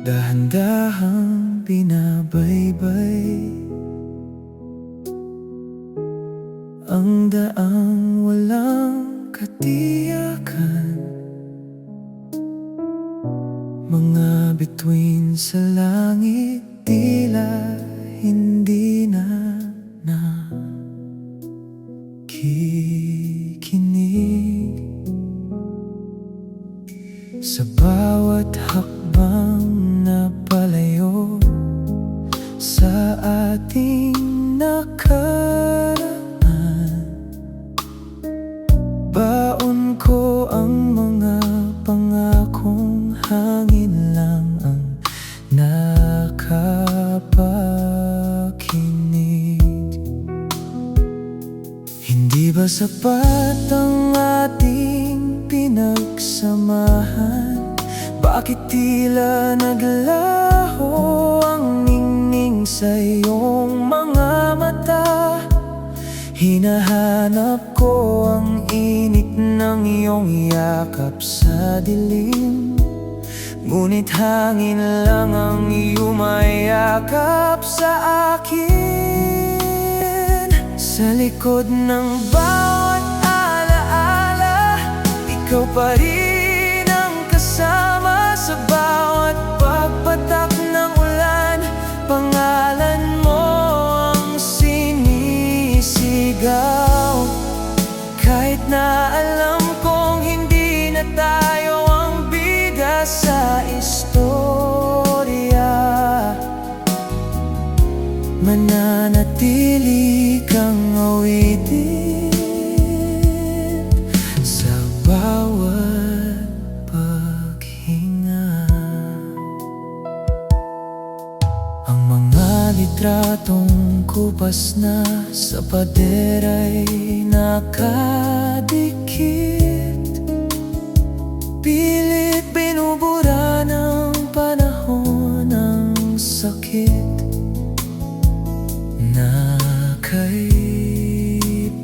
Dahan-dahang binabaybay ang daang walang katiyakan. Mga bituin sa langit tila hindi na nakikinig. Sa bawat hakbang na palayo sa ating nakaraan, baon ko ang mga pangakong hangin lang ang nakapakinig. Hindi ba sapat ang ating pinagsamahan? Bakit tila naglaho ang ningning sa iyong mga mata? Hinahanap ko ang init ng iyong yakap sa dilim, ngunit hangin lang ang iyong mayakap sa akin. Sa likod ng bawat alaala, ikaw pa rin ang kasama. Sa bawat pagpatak ng ulan, pangalan mo ang sinisigaw. Kahit na alam kong hindi na tayo ang bida sa istorya, mananatili kang awitin sa bawat paghinga. Ang mga litratong kupas na sa pader ay nakadikit, pilit binubura ng panahon ang sakit na kay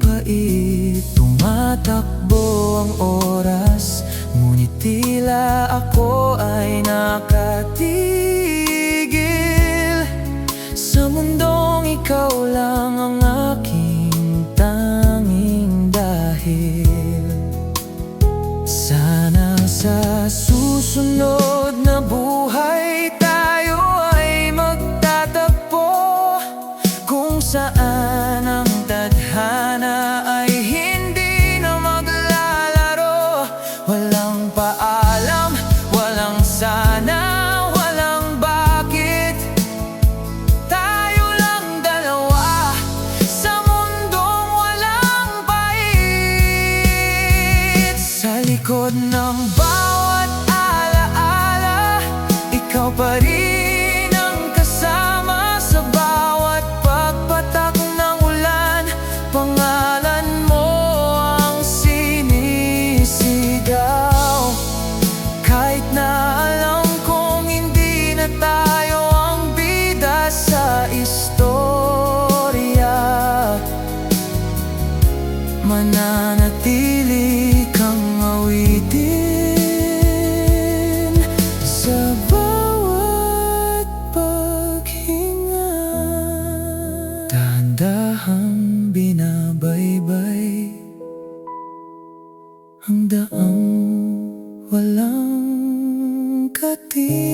pait. Tumatakbo ang oras, ngunit tila ako ay nakatigil sa mundong ikaw lang ang aking tanging dahil. Sana sa susunod na buhay tayo ay magtatagpo, kung saan ang tadhana ay hindi na maglalaro. Walang paalam, walang sana, walang bakit. Tayo lang dalawa sa mundong walang pait. Sa likod ng bawat alaala, ikaw pa rin ang kasama. Sa bawat pagpatak ng ulan, pangalan mo ang sinisigaw. Kahit na alam kong hindi na tayo ang bida sa istorya, mananatili kang awitin sa bawat paghinga. Dahan-dahang binabaybay ang daang walang katiyakan.